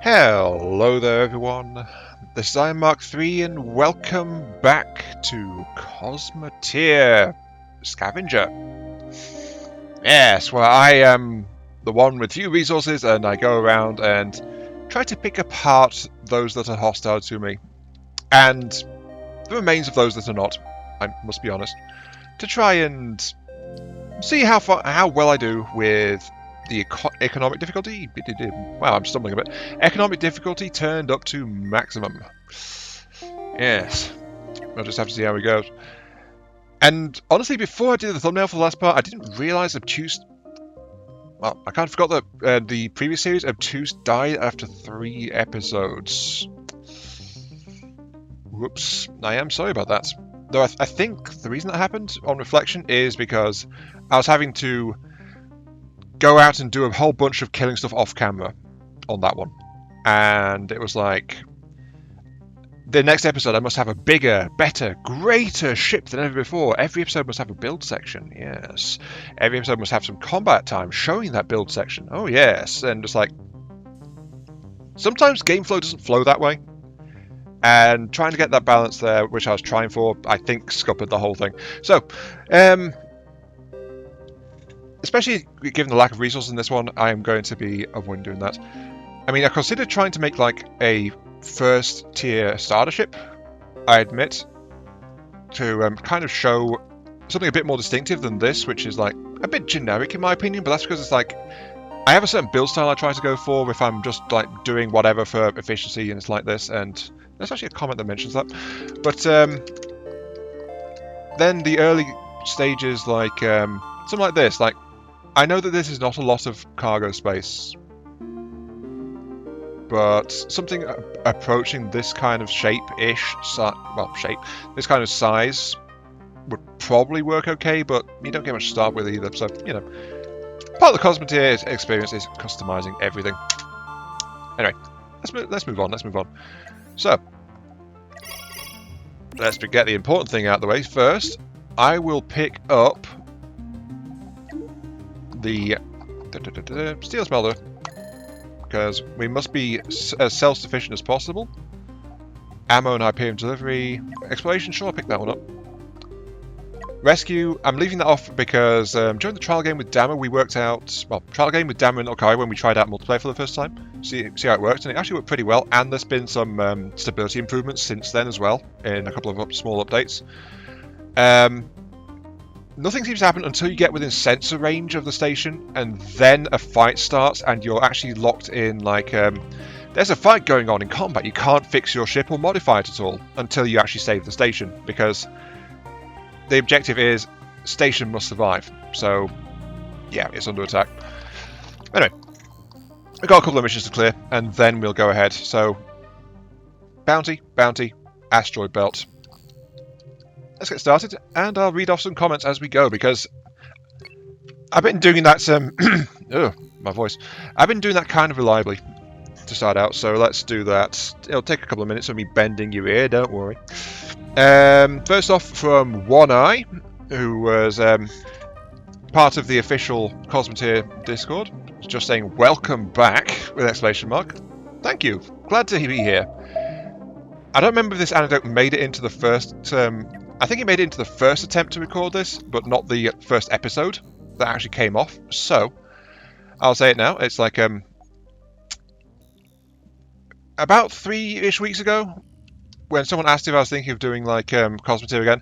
Hello there everyone, this is Iron Mark 3 and welcome back to Cosmoteer, Scavenger. Yes, well I am the one with few resources and I go around and try to pick apart those that are hostile to me and the remains of those that are not, I must be honest, to try and see how well I do with the economic difficulty. Wow, I'm stumbling a bit. Economic difficulty turned up to maximum. Yes. I'll just have to see how it goes. And honestly, before I did the thumbnail for the last part, I didn't realise Obtuse... Well, I kind of forgot that the previous series, Obtuse, died after 3 episodes. Whoops. I am sorry about that. Though I think the reason that happened, on reflection, is because I was having to go out and do a whole bunch of killing stuff off camera on that one. And it was like, the next episode I must have a bigger, better, greater ship than ever before. Every episode must have a build section, yes. Every episode must have some combat time showing that build section, oh yes. And it's like, sometimes game flow doesn't flow that way. And trying to get that balance there, which I was trying for, I think scuppered the whole thing. So, especially given the lack of resources in this one, I am going to be avoiding doing that. I mean, I considered trying to make like a first tier starter ship, I admit, to kind of show something a bit more distinctive than this, which is like a bit generic in my opinion, but that's because it's like, I have a certain build style I try to go for if I'm just like doing whatever for efficiency, and it's like this, and there's actually a comment that mentions that. But then the early stages, like something like this, like, I know that this is not a lot of cargo space, but something approaching this kind of shape-ish, this kind of size would probably work okay, but you don't get much to start with either, so, you know, part of the Cosmoteer experience is customizing everything. Anyway, let's move on. So, let's get the important thing out of the way. First, I will pick up the steel smelter, because we must be as self-sufficient as possible. Ammo and Hyperion delivery. Exploration, sure, I'll pick that one up. Rescue, I'm leaving that off because during the trial game with Dammer, we worked out, well, trial game with Dammer and Okai when we tried out multiplayer for the first time, see how it worked, and it actually worked pretty well, and there's been some stability improvements since then as well, in a couple of small updates. Nothing seems to happen until you get within sensor range of the station, and then a fight starts, and you're actually locked in, like, there's a fight going on in combat. You can't fix your ship or modify it at all until you actually save the station, because the objective is station must survive. So, yeah, it's under attack. Anyway, we've got a couple of missions to clear, and then we'll go ahead. So, bounty, asteroid belt. Let's get started, and I'll read off some comments as we go, because I've been doing that, my voice. I've been doing that kind of reliably to start out, so let's do that. It'll take a couple of minutes of me bending your ear, don't worry. First off, from One Eye, who was part of the official Cosmoteer Discord, just saying, welcome back, with exclamation mark. Thank you, glad to be here. I don't remember if this anecdote made it into the first... I think it made it into the first attempt to record this, but not the first episode that actually came off. So, I'll say it now. It's like, about 3-ish weeks ago, when someone asked if I was thinking of doing, like, Cosmoteer again,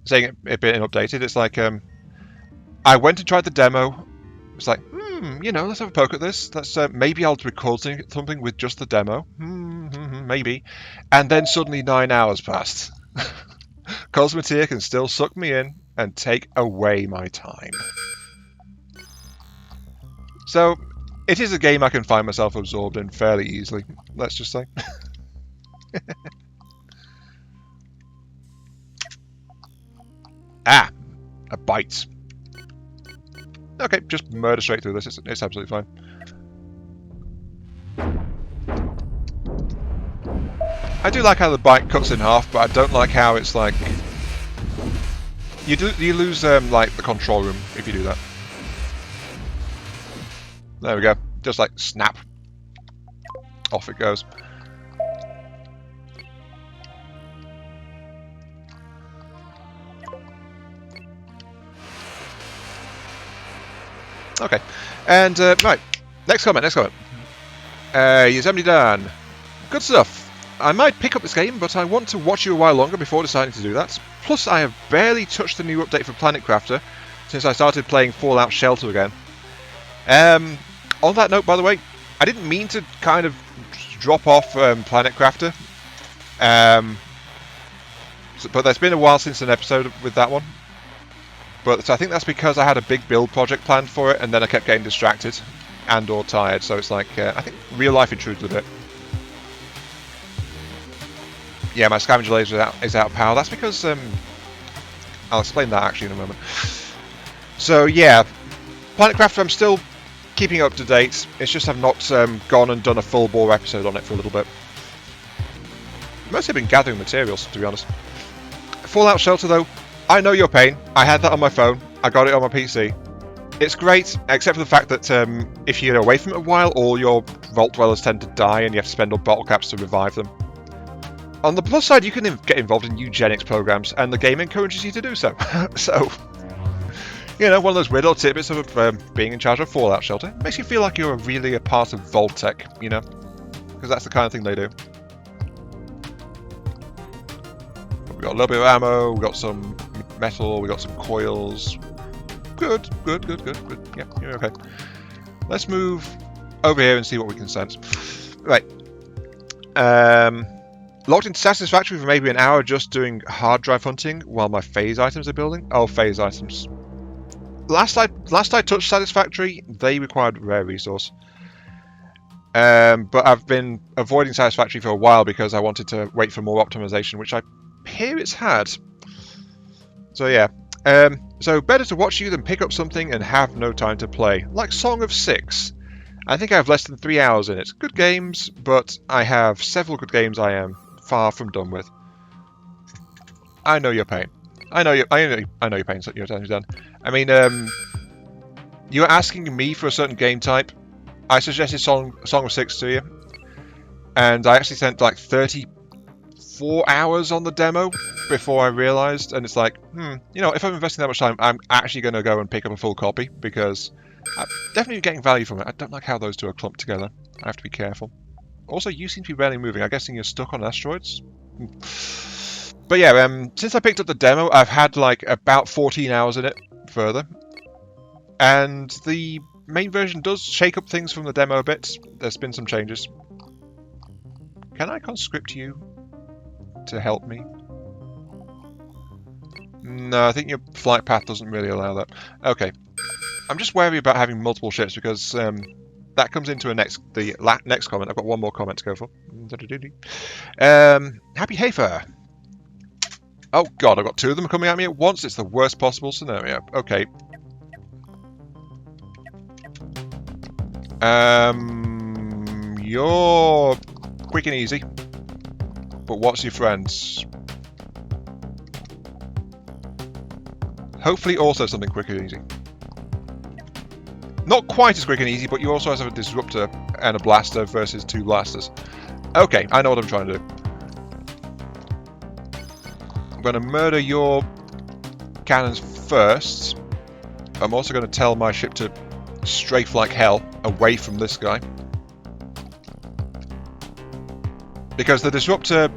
saying it had been updated, it's like, I went and tried the demo. It's like, you know, let's have a poke at this. Let's, maybe I'll record something with just the demo. Maybe. And then suddenly 9 hours passed. Cosmoteer can still suck me in and take away my time. So, it is a game I can find myself absorbed in fairly easily, let's just say. Ah! A bite. Okay, just murder straight through this, it's absolutely fine. I do like how the bite cuts in half, but I don't like how it's like... You lose like the control room if you do that. There we go. Just like snap. off it goes. Okay, and right, next comment. Yosemite Dan. Good stuff. I might pick up this game, but I want to watch you a while longer before deciding to do that. Plus, I have barely touched the new update for Planet Crafter since I started playing Fallout Shelter again. On that note, by the way, I didn't mean to kind of drop off Planet Crafter. But there's been a while since an episode with that one. But I think that's because I had a big build project planned for it, and then I kept getting distracted and or tired. So it's like, I think real life intrudes a bit. Yeah, my scavenger laser is out of power. That's because, I'll explain that actually in a moment. So yeah, Planet Crafter I'm still keeping up to date. It's just I've not gone and done a full bore episode on it for a little bit. Mostly been gathering materials, to be honest. Fallout Shelter though, I know your pain. I had that on my phone. I got it on my PC. It's great, except for the fact that if you're away from it a while, all your vault dwellers tend to die and you have to spend up bottle caps to revive them. On the plus side, you can get involved in eugenics programs, and the game encourages you to do so. So, you know, one of those weird little tidbits of being in charge of Fallout Shelter. It makes you feel like you're really a part of Vault-Tec, you know? Because that's the kind of thing they do. We've got a little bit of ammo, we've got some metal, we've got some coils. Good. Yeah, you're okay. Let's move over here and see what we can sense. Right. Logged into Satisfactory for maybe an hour just doing hard drive hunting while my phase items are building. Oh, phase items. Last I touched Satisfactory, they required rare resource. But I've been avoiding Satisfactory for a while because I wanted to wait for more optimization, which I hear it's had. So yeah. So better to watch you than pick up something and have no time to play. Like Song of Six. I think I have less than 3 hours in it. Good games, but I have several good games I am far from done with. I know your pain. I know your pain. So you're done. I mean, you're asking me for a certain game type. I suggested Song of Six to you, and I actually spent like 34 hours on the demo before I realised. And it's like, you know, if I'm investing that much time, I'm actually going to go and pick up a full copy because I'm definitely getting value from it. I don't like how those two are clumped together. I have to be careful. Also, you seem to be barely moving. I'm guessing you're stuck on asteroids. But yeah, since I picked up the demo, I've had like about 14 hours in it further. And the main version does shake up things from the demo a bit. There's been some changes. Can I conscript you to help me? No, I think your flight path doesn't really allow that. Okay. I'm just wary about having multiple ships because that comes into the next comment. I've got one more comment to go for. Happy Hafer. Oh god, I've got two of them coming at me at once. It's the worst possible scenario. Okay. You're quick and easy. But what's your friends? Hopefully also something quick and easy. Not quite as quick and easy, but you also have a disruptor and a blaster versus two blasters. Okay, I know what I'm trying to do. I'm going to murder your cannons first. I'm also going to tell my ship to strafe like hell away from this guy. Because the disruptor,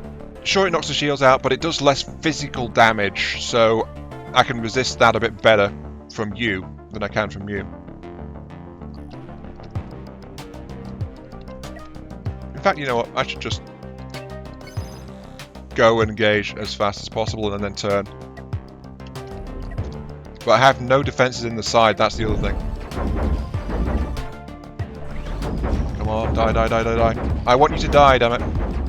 sure it knocks the shields out, but it does less physical damage, so I can resist that a bit better from you than I can from you. In fact, you know what? I should just go and engage as fast as possible and then turn. But I have no defenses in the side, that's the other thing. Come on, die. I want you to die, damn it.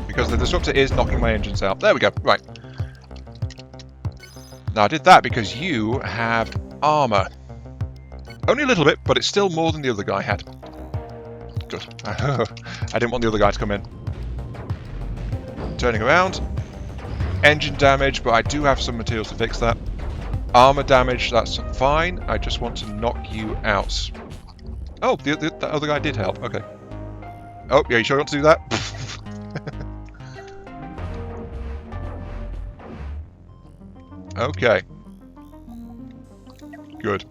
Because the disruptor is knocking my engines out. There we go, right. Now I did that because you have armor. Only a little bit, but it's still more than the other guy had. Good. I didn't want the other guy to come in. Turning around. Engine damage, but I do have some materials to fix that. Armor damage, that's fine. I just want to knock you out. Oh, the other guy did help. Okay. Oh, yeah, you sure you want to do that? Okay. Good.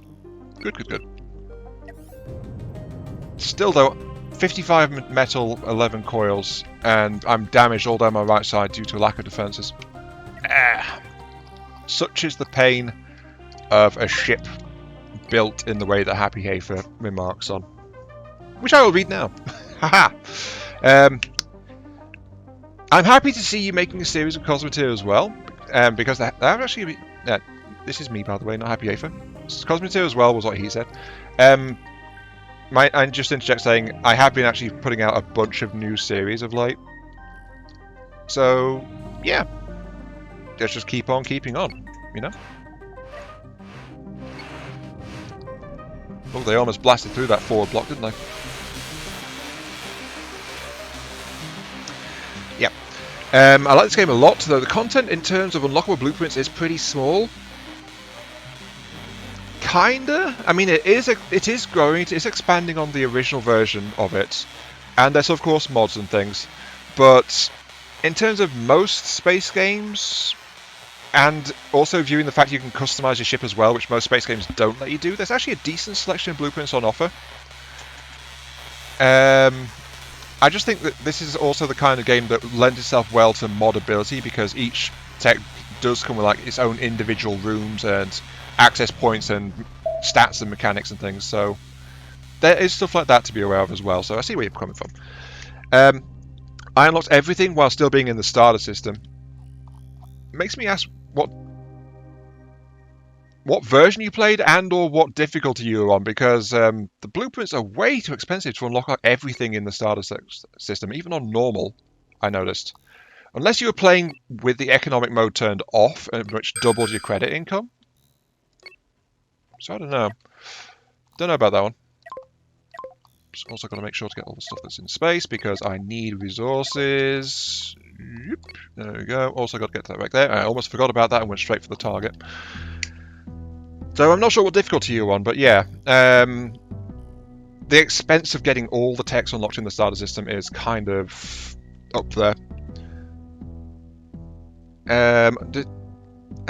Good. Still though, 55 metal, 11 coils, and I'm damaged all down my right side due to a lack of defences. Such is the pain of a ship built in the way that Happy Hafer remarks on. Which I will read now. Haha! I'm happy to see you making a series of Cosmoteer as well, because that actually... this is me, by the way, not Happy Hafer. Cosmoteer as well was what he said. I just interject saying I have been actually putting out a bunch of new series of late. So, yeah. Let's just keep on keeping on, you know? Oh, they almost blasted through that forward block, didn't they? Yeah. I like this game a lot, though the content in terms of unlockable blueprints is pretty small. Kinda. I mean, it is growing. It is expanding on the original version of it, and there's of course mods and things. But in terms of most space games, and also viewing the fact you can customize your ship as well, which most space games don't let you do, there's actually a decent selection of blueprints on offer. I just think that this is also the kind of game that lends itself well to modability, because each tech does come with like its own individual rooms and access points and stats and mechanics and things, so there is stuff like that to be aware of as well, so I see where you're coming from. I unlocked everything while still being in the starter system. Makes me ask what version you played and or what difficulty you were on, because the blueprints are way too expensive to unlock everything in the starter system, even on normal, I noticed. Unless you were playing with the economic mode turned off, which doubles your credit income. So I don't know. Don't know about that one. Just also got to make sure to get all the stuff that's in space, because I need resources. Yep. There we go. Also got to get that right there. I almost forgot about that and went straight for the target. So I'm not sure what difficulty you're on, but yeah. The expense of getting all the techs unlocked in the starter system is kind of up there.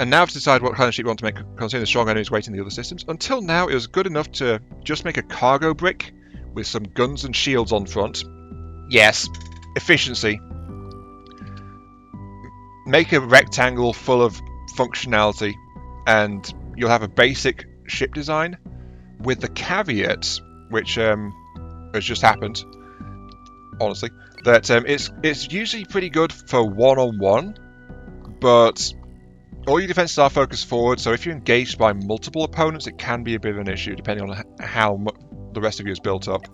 And now to decide what kind of ship you want to make, considering the strong enemies waiting in the other systems. Until now, it was good enough to just make a cargo brick with some guns and shields on front. Yes, efficiency. Make a rectangle full of functionality, and you'll have a basic ship design, with the caveat, which has just happened, honestly, that it's usually pretty good for one-on-one, but all your defenses are focused forward, so if you're engaged by multiple opponents, it can be a bit of an issue, depending on how the rest of you is built up.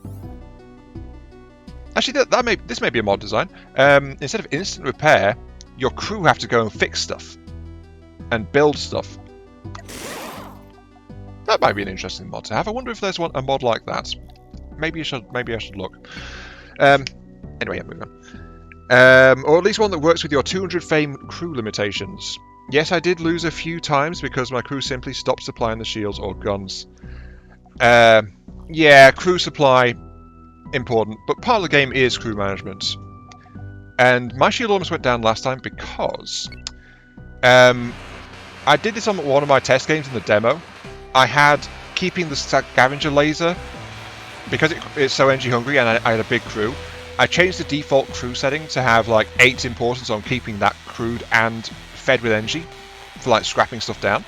Actually, this may be a mod design. Instead of instant repair, your crew have to go and fix stuff and build stuff. That might be an interesting mod to have. I wonder if there's a mod like that. Maybe I should look. Anyway, yeah, moving on. Or at least one that works with your 200 fame crew limitations. Yes, I did lose a few times because my crew simply stopped supplying the shields or guns. Yeah, crew supply, important, but part of the game is crew management. And my shield almost went down last time because I did this on one of my test games in the demo. I had keeping the Scavenger laser, because it's so energy hungry and I had a big crew. I changed the default crew setting to have like 8's importance on keeping that crewed and fed with energy for like scrapping stuff down.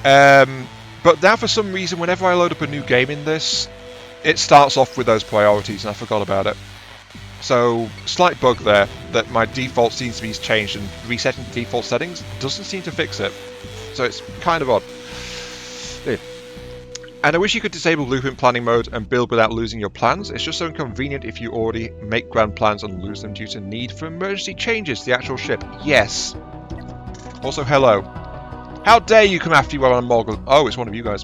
But now for some reason, whenever I load up a new game in this, it starts off with those priorities and I forgot about it. So, slight bug there, that my default seems to be changed, and resetting the default settings doesn't seem to fix it. So it's kind of odd. Yeah. And I wish you could disable blueprint planning mode and build without losing your plans. It's just so inconvenient if you already make grand plans and lose them due to need for emergency changes to the actual ship. Yes. Also, hello. How dare you come after you while I'm Mogul? Oh, it's one of you guys.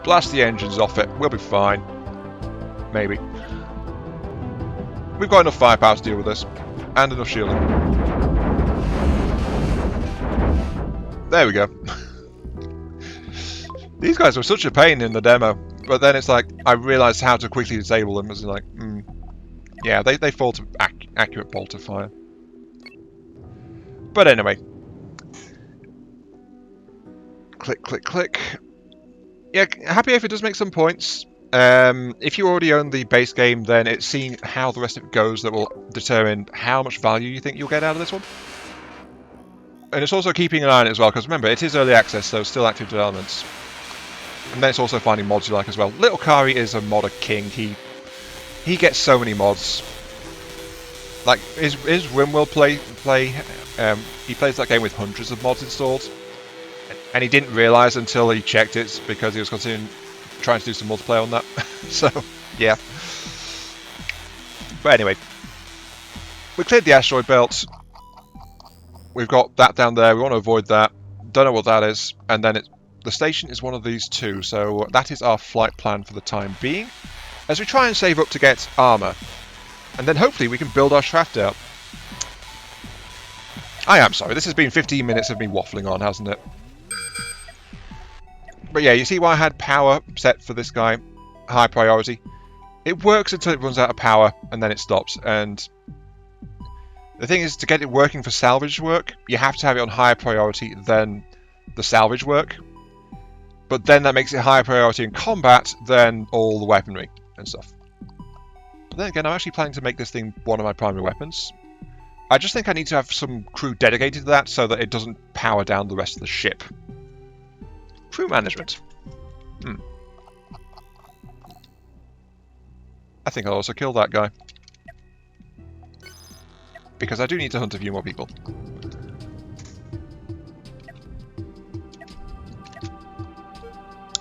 Blast the engines off it. We'll be fine. Maybe. We've got enough firepower to deal with this. And enough shielding. There we go. These guys were such a pain in the demo. But then it's like, I realised how to quickly disable them. It's like, yeah, they fall to accurate bolter fire. But anyway, Click, click, click. Yeah, happy if it does make some points. If you already own the base game, then it's seeing how the rest of it goes that will determine how much value you think you'll get out of this one. And it's also keeping an eye on it as well, because remember, it is early access, so still active developments. And then it's also finding mods you like as well. Little Kari is a modder king. He gets so many mods. Like, his RimWorld play he plays that game with hundreds of mods installed. And he didn't realise until he checked it, because he was considering trying to do some multiplayer on that. So, yeah. But anyway. We cleared the asteroid belt. We've got that down there. We want to avoid that. Don't know what that is. And then the station is one of these two. So that is our flight plan for the time being. As we try and save up to get armour. And then hopefully we can build our shaft out. I am sorry. This has been 15 minutes of me waffling on, hasn't it? But yeah, you see why I had power set for this guy. High priority. It works until it runs out of power. And then it stops. And the thing is, to get it working for salvage work, you have to have it on higher priority than the salvage work. But then that makes it higher priority in combat than all the weaponry and stuff. But then again, I'm actually planning to make this thing one of my primary weapons. I just think I need to have some crew dedicated to that so that it doesn't power down the rest of the ship. Crew management. I think I'll also kill that guy. Because I do need to hunt a few more people.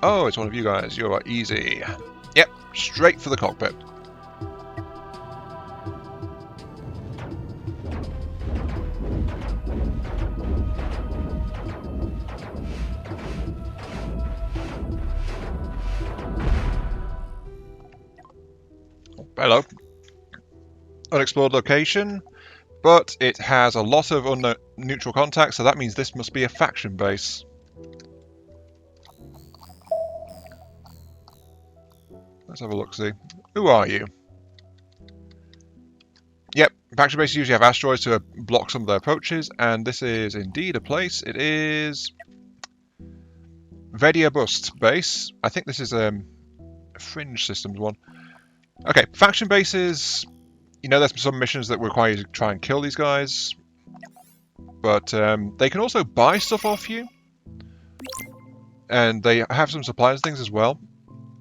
Oh, it's one of you guys. You are easy. Yep, straight for the cockpit. Hello. Unexplored location. But it has a lot of neutral contacts, so that means this must be a faction base. Let's have a look-see. Who are you? Yep, faction bases usually have asteroids to block some of their approaches, and this is indeed a place. It is Vedia Bust base. I think this is a Fringe Systems one. Okay, faction bases. You know, there's some missions that require you to try and kill these guys. But they can also buy stuff off you. And they have some supplies and things as well.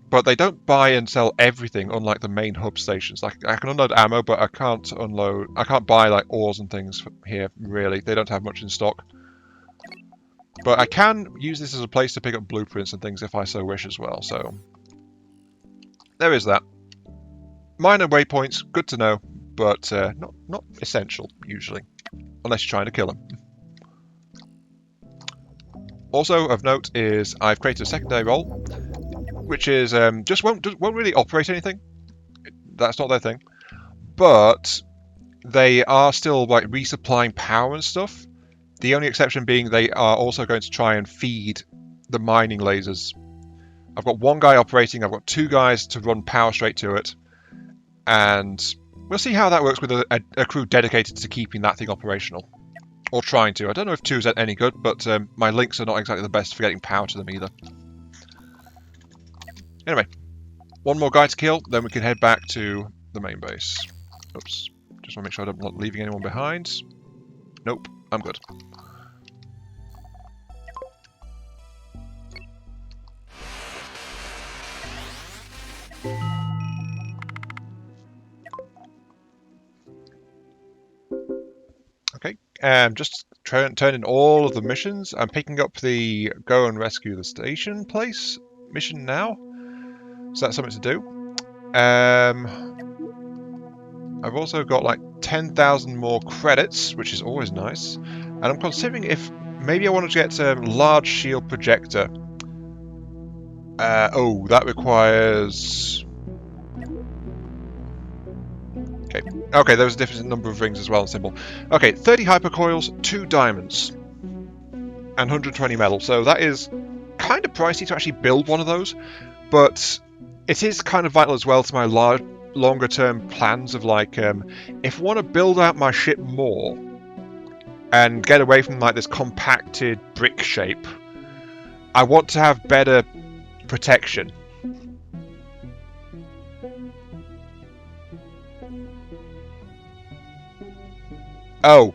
But they don't buy and sell everything, unlike the main hub stations. Like, I can unload ammo, but I can't buy like ores and things here, really. They don't have much in stock. But I can use this as a place to pick up blueprints and things if I so wish as well, so there is that. Minor waypoints, good to know, but not essential, usually. Unless you're trying to kill them. Also, of note is I've created a secondary role, which is just won't really operate anything. That's not their thing. But they are still like resupplying power and stuff. The only exception being they are also going to try and feed the mining lasers. I've got one guy operating, I've got two guys to run power straight to it. And we'll see how that works with a crew dedicated to keeping that thing operational. Or trying to. I don't know if 2 is any good, but my links are not exactly the best for getting power to them either. Anyway, one more guy to kill, then we can head back to the main base. Oops. Just want to make sure I'm not leaving anyone behind. Nope, I'm good. Okay, just turning all of the missions. I'm picking up the go and rescue the station place mission now. So that's something to do. I've also got like 10,000 more credits, which is always nice. And I'm considering if maybe I want to get a large shield projector. Oh, that requires... Okay, there was a difference in number of rings as well and symbol. Okay, 30 hypercoils, 2 diamonds, and 120 metal. So that is kind of pricey to actually build one of those, but it is kind of vital as well to my longer term plans of like, if I want to build out my ship more and get away from like this compacted brick shape, I want to have better protection. Oh,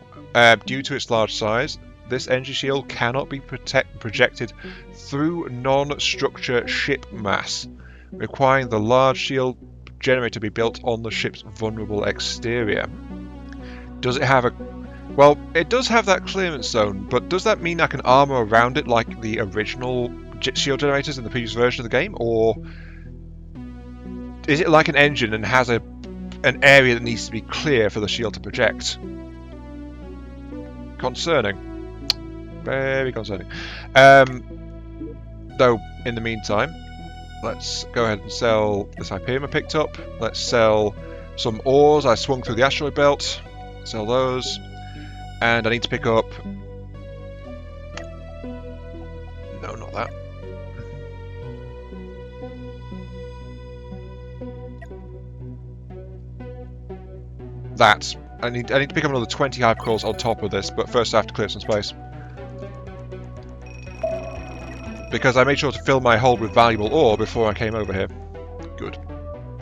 due to its large size, this energy shield cannot be projected through non-structure ship mass, requiring the large shield generator be built on the ship's vulnerable exterior. Does it have a... Well, it does have that clearance zone, but does that mean I can armor around it like the original shield generators in the previous version of the game, or is it like an engine and has an area that needs to be clear for the shield to project? Concerning. Very concerning. Though, in the meantime, let's go ahead and sell this Hyperion I picked up. Let's sell some ores I swung through the asteroid belt. Sell those. And I need to pick up... No, not that. That. I need to pick up another 20 hypercores on top of this, but first I have to clear some space. Because I made sure to fill my hold with valuable ore before I came over here. Good.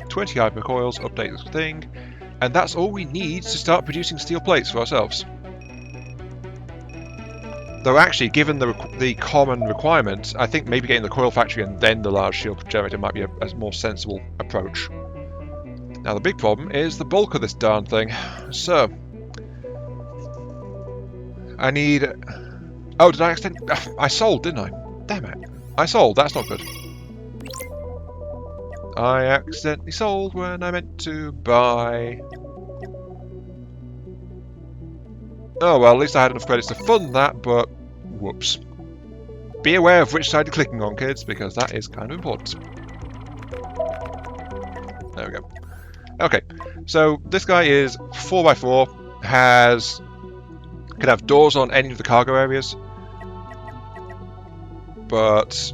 20 hypercoils, update this thing, and that's all we need to start producing steel plates for ourselves. Though actually, given the common requirement, I think maybe getting the coil factory and then the large shield generator might be a more sensible approach. Now the big problem is the bulk of this darn thing. So, I need... Oh, did I extend... I sold, didn't I? Damn it. I sold, that's not good. I accidentally sold when I meant to buy. Oh well, at least I had enough credits to fund that, but whoops. Be aware of which side you're clicking on, kids, because that is kind of important. There we go. Okay, so this guy is 4x4, can have doors on any of the cargo areas. But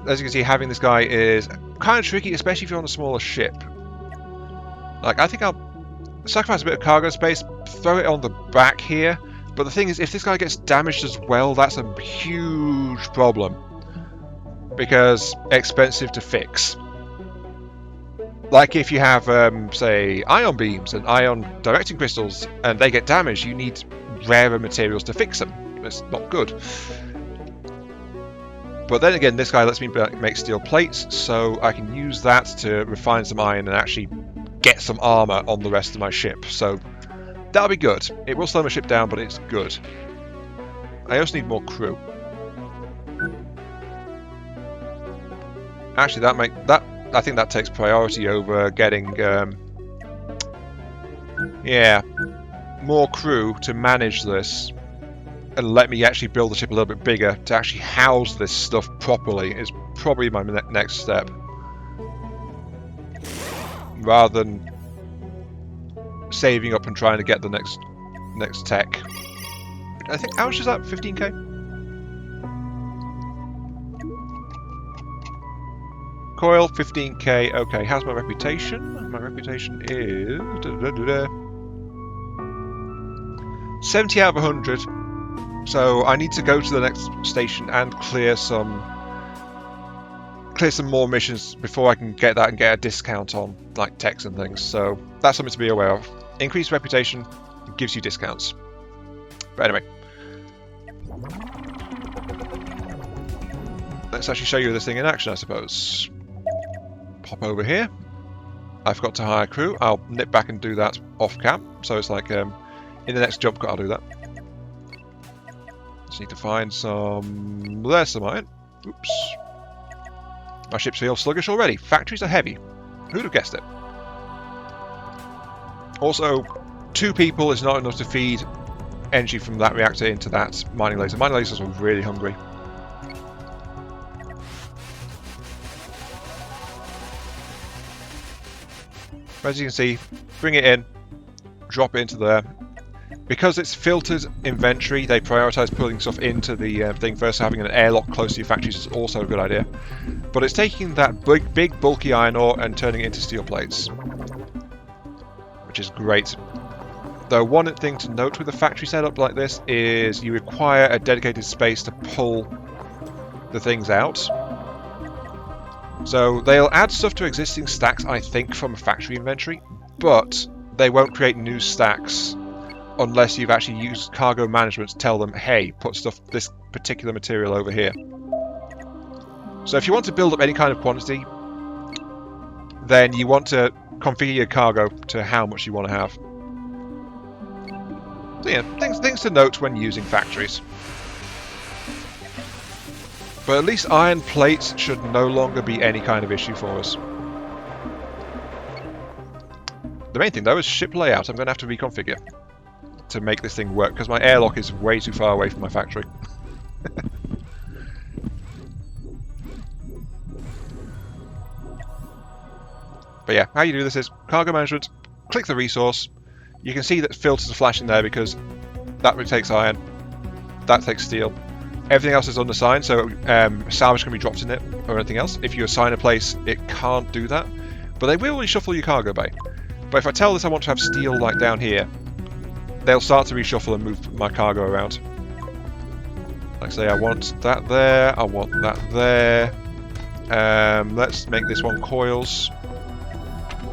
as you can see, having this guy is kind of tricky, especially if you're on a smaller ship. Like, I think I'll sacrifice a bit of cargo space, throw it on the back here. But the thing is, if this guy gets damaged as well, that's a huge problem. Because expensive to fix. Like if you have, say, ion beams and ion directing crystals, and they get damaged, you need rarer materials to fix them. It's not good. But then again, this guy lets me make steel plates, so I can use that to refine some iron and actually get some armor on the rest of my ship. So that'll be good. It will slow my ship down, but it's good. I also need more crew. Actually, I think that takes priority over getting, yeah, more crew to manage this. And let me actually build the ship a little bit bigger to actually house this stuff properly is probably my next step. Rather than saving up and trying to get the next tech. I think, how much is that? 15k? Coil, 15k. Okay, how's my reputation? My reputation is... 70 out of 100. So I need to go to the next station and clear some more missions before I can get that and get a discount on like techs and things. So that's something to be aware of. Increased reputation gives you discounts. But anyway, let's actually show you this thing in action, I suppose. Pop over here. I forgot to hire crew. I'll nip back and do that off cam. So it's like in the next job cut I'll do that. Just need to find some... There's some iron. Oops. My ships feel sluggish already. Factories are heavy. Who'd have guessed it? Also, 2 people is not enough to feed energy from that reactor into that mining laser. Mining lasers are really hungry. As you can see, bring it in, drop it into there. Because it's filtered inventory, they prioritise putting stuff into the thing first, so having an airlock close to your factories is also a good idea. But it's taking that big bulky iron ore and turning it into steel plates. Which is great. Though one thing to note with a factory setup like this is you require a dedicated space to pull the things out. So they'll add stuff to existing stacks, I think, from a factory inventory, but they won't create new stacks unless you've actually used cargo management to tell them, hey, put this particular material over here. So if you want to build up any kind of quantity, then you want to configure your cargo to how much you want to have. So yeah, things to note when using factories. But at least iron plates should no longer be any kind of issue for us. The main thing though is ship layout. I'm going to have to reconfigure to make this thing work because my airlock is way too far away from my factory. But yeah, how you do this is cargo management, click the resource. You can see that filters are flashing there because that takes iron, that takes steel. Everything else is unassigned, so salvage can be dropped in it or anything else. If you assign a place, it can't do that. But they will reshuffle your cargo bay. But if I tell this I want to have steel like down here, they'll start to reshuffle and move my cargo around. Like say I want that there, I want that there. Let's make this one coils.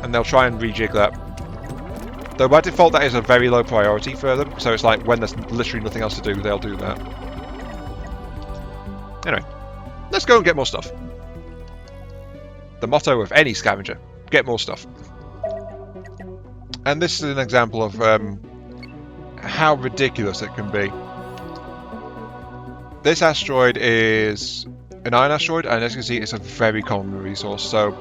And they'll try and rejig that. Though by default that is a very low priority for them, so it's like when there's literally nothing else to do, they'll do that. Anyway, let's go and get more stuff. The motto of any scavenger, get more stuff. And this is an example of how ridiculous it can be. This asteroid is an iron asteroid, and as you can see, it's a very common resource, so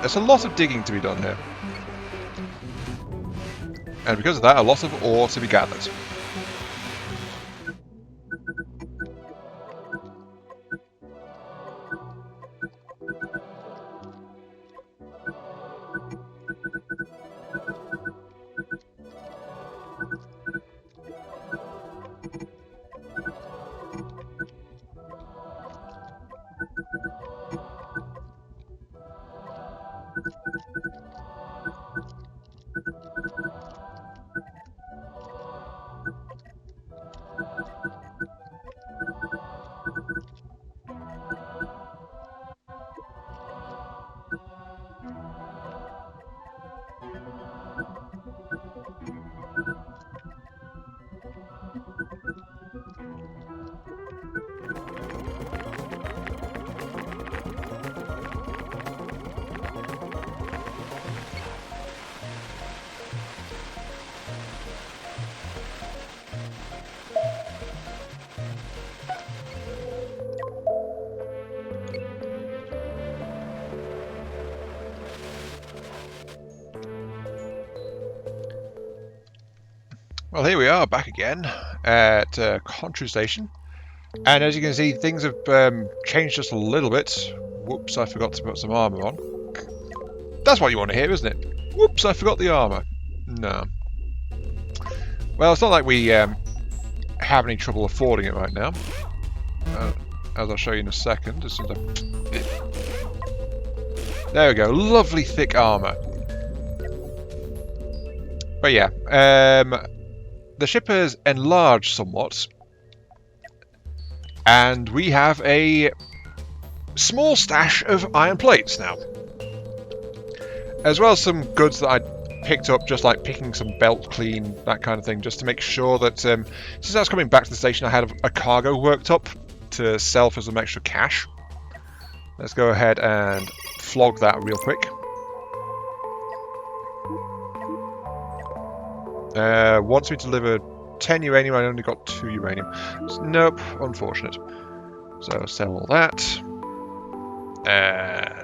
there's a lot of digging to be done here. And because of that, a lot of ore to be gathered. Well, here we are back again at Contra Station, and as you can see, things have changed just a little bit. Whoops, I forgot to put some armor on. That's what you want to hear, isn't it? Whoops, I forgot the armor. No. Well, it's not like we have any trouble affording it right now, as I'll show you in a second. As soon as there we go, lovely thick armor. But yeah, the ship has enlarged somewhat, and we have a small stash of iron plates now, as well as some goods that I picked up, just like picking some belt clean, that kind of thing, just to make sure that since I was coming back to the station, I had a cargo worked up to sell for some extra cash. Let's go ahead and flog that real quick. Once we delivered 10 uranium, I only got 2 uranium. So, nope, unfortunate. So sell all that.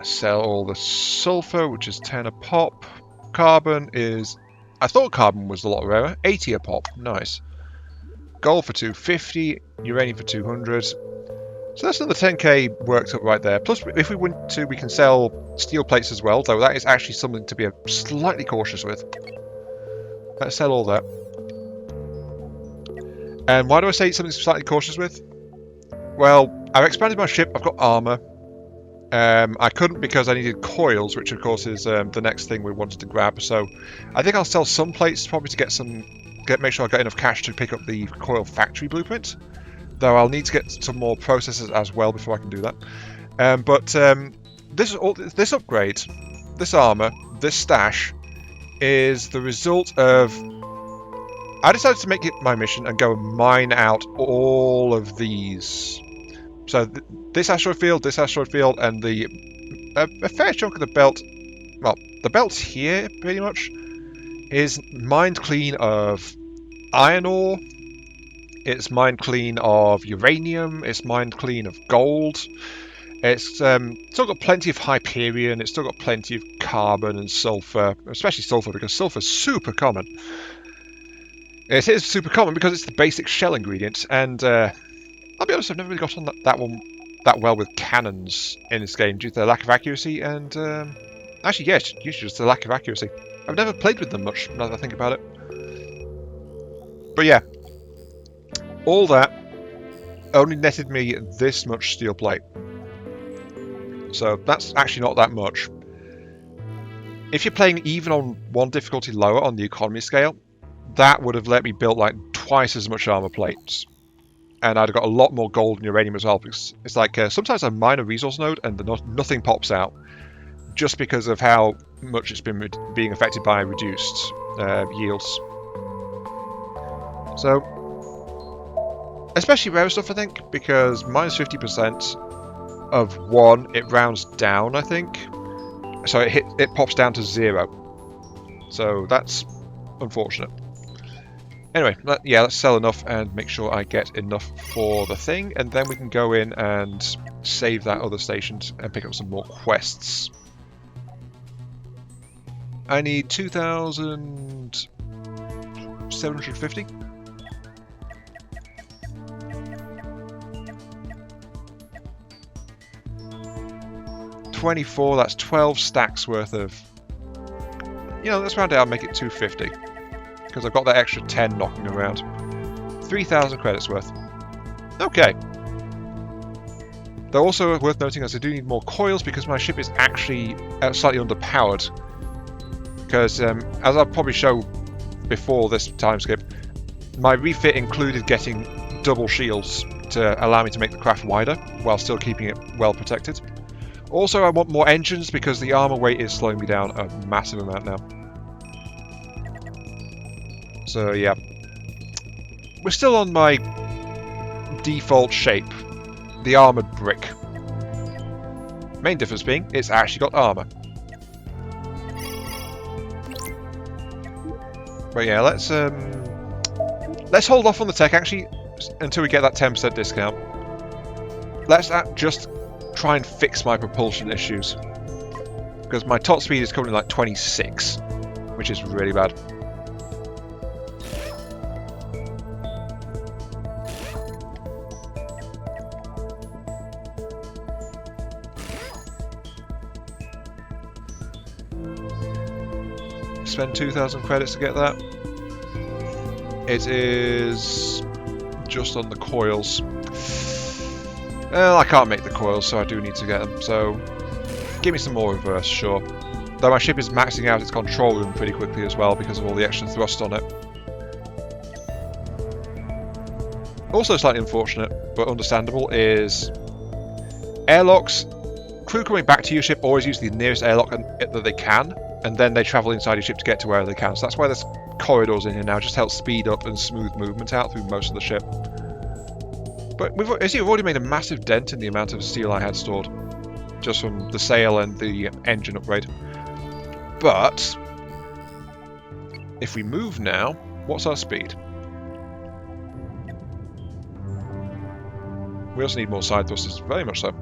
Sell all the sulfur, which is 10 a pop. Carbon is... I thought carbon was a lot rarer. 80 a pop. Nice. Gold for 250. Uranium for 200. So that's another 10k worked up right there. Plus, if we want to, we can sell steel plates as well, though that is actually something to be slightly cautious with. Let's sell all that. And why do I say it's something slightly cautious with? Well, I've expanded my ship, I've got armor. I couldn't because I needed coils, which of course is the next thing we wanted to grab. So I think I'll sell some plates probably to make sure I get enough cash to pick up the coil factory blueprint. though I'll need to get some more processors as well before I can do that. This upgrade, this armor, this stash, is the result of... I decided to make it my mission and go mine out all of these. So this asteroid field, and a fair chunk of the belt. Well, the belt's here, pretty much, is mined clean of iron ore. It's mined clean of uranium. It's mined clean of gold. It's still got plenty of Hyperion. It's still got plenty of carbon and sulfur, especially sulfur, because sulfur's super common. It is super common because it's the basic shell ingredient, and I'll be honest, I've never really got on that well with cannons in this game due to their lack of accuracy, and actually, yes, usually just the lack of accuracy. I've never played with them much, now that I think about it. But yeah, all that only netted me this much steel plate. So that's actually not that much. If you're playing even on one difficulty lower on the economy scale, that would have let me build like twice as much armor plates. And I'd have got a lot more gold and uranium as well, because it's like sometimes I mine a resource node and nothing pops out, just because of how much it's been being affected by reduced yields. So, especially rare stuff, I think, because minus 50% of 1, it rounds down, I think. So it pops down to 0. So that's unfortunate. Anyway, let's sell enough and make sure I get enough for the thing, and then we can go in and save that other station and pick up some more quests. I need 2,750. $24, that's 12 stacks worth of... let's round it out and make it 250. Because I've got that extra 10 knocking around. 3,000 credits worth. Okay. Though also worth noting as I do need more coils because my ship is actually slightly underpowered. Because as I'll probably show before this time skip, my refit included getting double shields to allow me to make the craft wider while still keeping it well protected. Also, I want more engines because the armor weight is slowing me down a massive amount now. So yeah, we're still on my default shape, the armoured brick. Main difference being, it's actually got armour. But yeah, let's hold off on the tech actually until we get that 10% discount. Let's just try and fix my propulsion issues, because my top speed is currently like 26, which is really bad. Spend 2,000 credits to get that. It is just on the coils. Well, I can't make the coils, so I do need to get them. So, give me some more reverse, sure. Though my ship is maxing out its control room pretty quickly as well because of all the extra thrust on it. Also slightly unfortunate, but understandable, is airlocks. Crew coming back to your ship always use the nearest airlock that they can, and then they travel inside your ship to get to wherever they can. So that's why there's corridors in here now, just helps speed up and smooth movement out through most of the ship. But we've already made a massive dent in the amount of steel I had stored, just from the sail and the engine upgrade. But if we move now, what's our speed? We also need more side thrusters, very much so.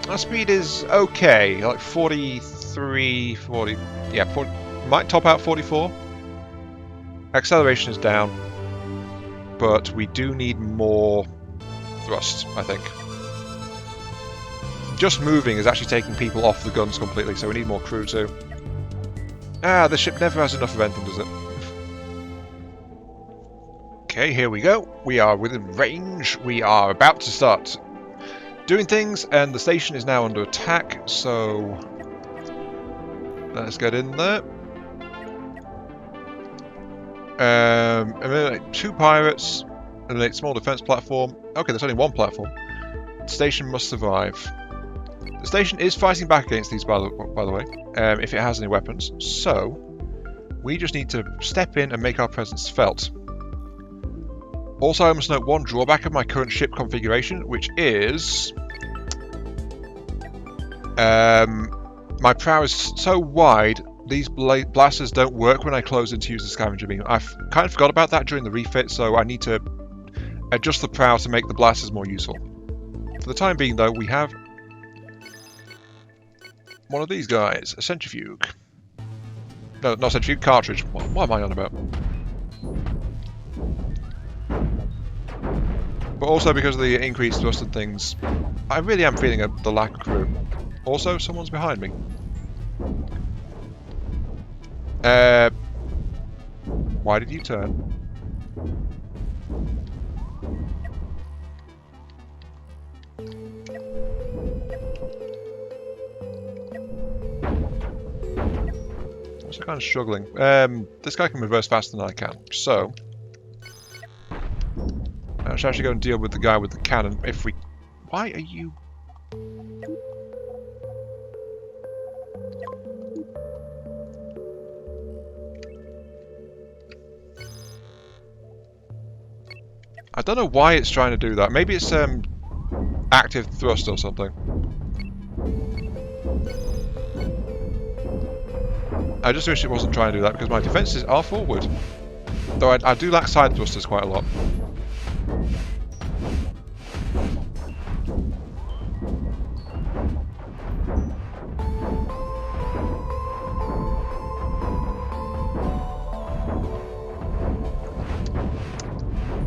Our speed is okay, like 43, 40, yeah, 40, might top out 44. Acceleration is down, but we do need more thrust, I think. Just moving is actually taking people off the guns completely, so we need more crew too. Ah, the ship never has enough of anything, does it? Okay, here we go. We are within range. We are about to start doing things, and the station is now under attack, so let's get in there. Eliminate 2 pirates. Eliminate small defense platform. Okay, there's only 1 platform. Station must survive. The station is fighting back against these, by the way, if it has any weapons. So, we just need to step in and make our presence felt. Also, I must note one drawback of my current ship configuration, which is... my prow is so wide, these blasters don't work when I close in to use the scavenger beam. I kind of forgot about that during the refit, so I need to adjust the prow to make the blasters more useful. For the time being, though, we have one of these guys, a centrifuge. No, not centrifuge, cartridge. What am I on about? But also because of the increased thrust and things, I really am feeling the lack of crew. Also, someone's behind me. Why did you turn? I'm kind of struggling. This guy can reverse faster than I can, so I should actually go and deal with the guy with the cannon. If we, why are you? I don't know why it's trying to do that. Maybe it's active thrust or something. I just wish it wasn't trying to do that because my defences are forward. Though I do lack side thrusters quite a lot.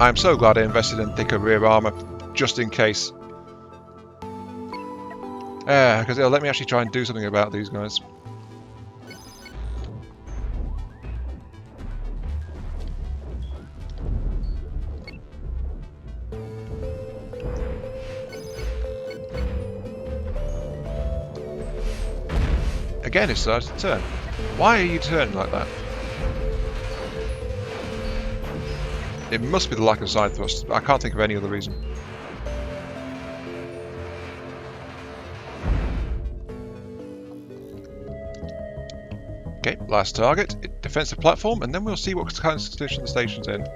I'm so glad I invested in thicker rear armour, just in case. Because it'll let me actually try and do something about these guys. Again, it started to turn. Why are you turning like that? It must be the lack of side thrust. I can't think of any other reason. Okay, last target. Defensive platform, and then we'll see what kind of condition the station's in.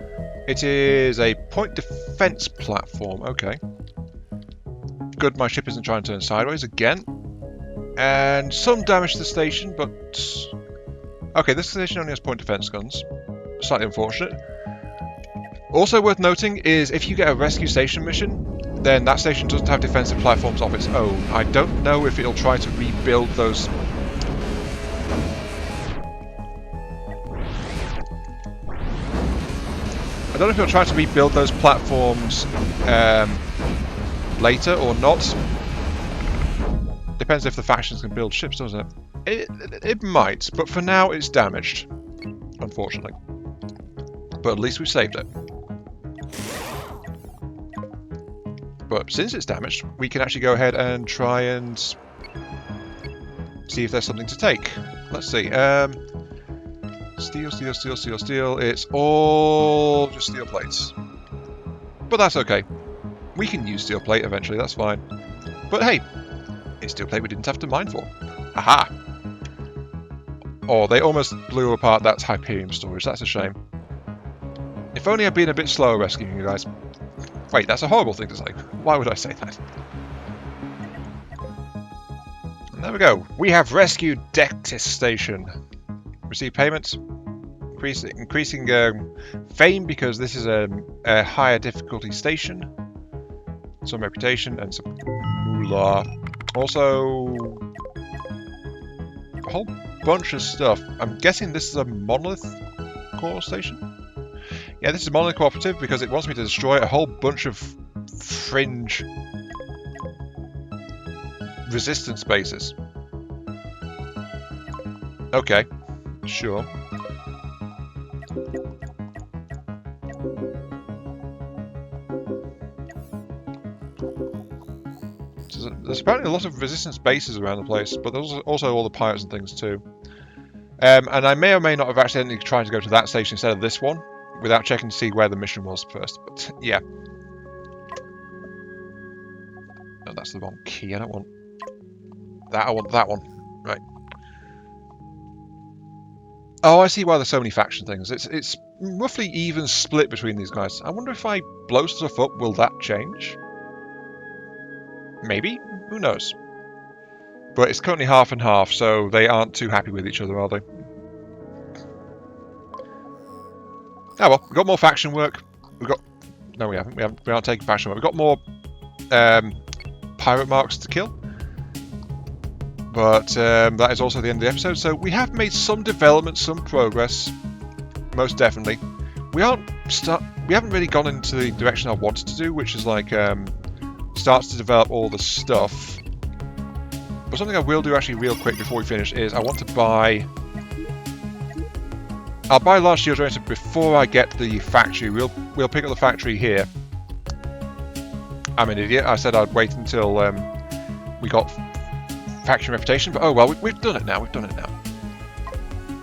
It is a point defense platform. Okay. Good, my ship isn't trying to turn sideways again. And some damage to the station, but... Okay, this station only has point defense guns. Slightly unfortunate. Also worth noting is if you get a rescue station mission, then that station doesn't have defensive platforms of its own. I don't know if it'll try to rebuild those... I don't know if it'll try to rebuild those platforms later or not. Depends if the factions can build ships, doesn't it? It might, but for now it's damaged, unfortunately. But at least we've saved it. But since it's damaged, we can actually go ahead and try and see if there's something to take. Let's see. Steel, steel, steel, steel, steel. It's all just steel plates. But that's okay. We can use steel plate eventually, that's fine. But hey, it's steel plate we didn't have to mine for. Aha! Oh, they almost blew apart that Hyperium storage. That's a shame. If only I'd been a bit slower rescuing you guys. Wait, that's a horrible thing to say. Why would I say that? And there we go. We have rescued Dectis Station. Receive payments. Increasing fame because this is a higher difficulty station. Some reputation and some moolah. Also, a whole bunch of stuff. I'm guessing this is a monolith core station? Yeah, this is a monolith cooperative because it wants me to destroy a whole bunch of fringe resistance bases. Okay, sure. There's apparently a lot of resistance bases around the place, but there's also all the pirates and things too. And I may or may not have accidentally tried to go to that station instead of this one, without checking to see where the mission was first. But yeah. Oh, that's the wrong key. I don't want that. I want that one. Right. Oh, I see why there's so many faction things. It's roughly even split between these guys. I wonder if I blow stuff up, will that change? Maybe? Who knows? But it's currently half and half, so they aren't too happy with each other, are they? Oh well, we've got more faction work. We've got... No, we haven't. We aren't taking faction work. We've got more pirate marks to kill. But that is also the end of the episode. So we have made some development, some progress. Most definitely. We haven't really gone into the direction I wanted to do, which is like start to develop all the stuff. But something I will do actually real quick before we finish is I want to buy... I'll buy a large shield generator before I get the factory. We'll pick up the factory here. I'm an idiot. I said I'd wait until we got faction reputation, but oh well, we've done it now. We've done it now.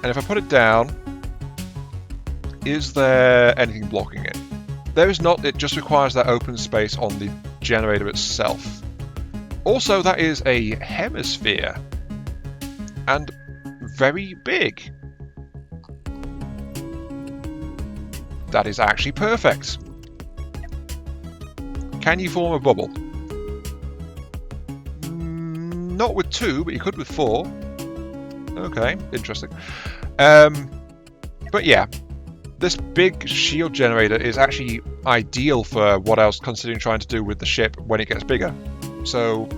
And if I put it down, is there anything blocking it? There is not. It just requires that open space on the generator itself. Also, that is a hemisphere. And very big. That is actually perfect. Can you form a bubble? Not with 2, but you could with 4. Okay, interesting. But yeah, this big shield generator is actually ideal for what I was considering trying to do with the ship when it gets bigger. So,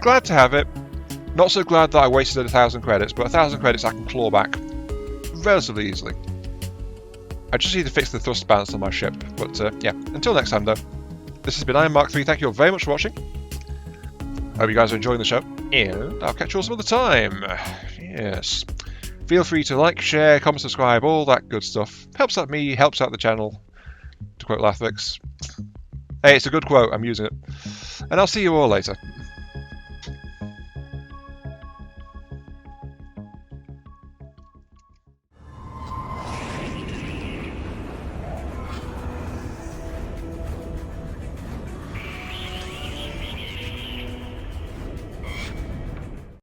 glad to have it. Not so glad that I wasted 1,000 credits, but 1,000 credits I can claw back relatively easily. I just need to fix the thrust balance on my ship. But yeah, until next time though, this has been Iron Mark 3. Thank you all very much for watching. Hope you guys are enjoying the show, and I'll catch you all some other time. Yes. Feel free to like, share, comment, subscribe, all that good stuff. Helps out me, helps out the channel, to quote Lathvix. Hey, it's a good quote, I'm using it. And I'll see you all later.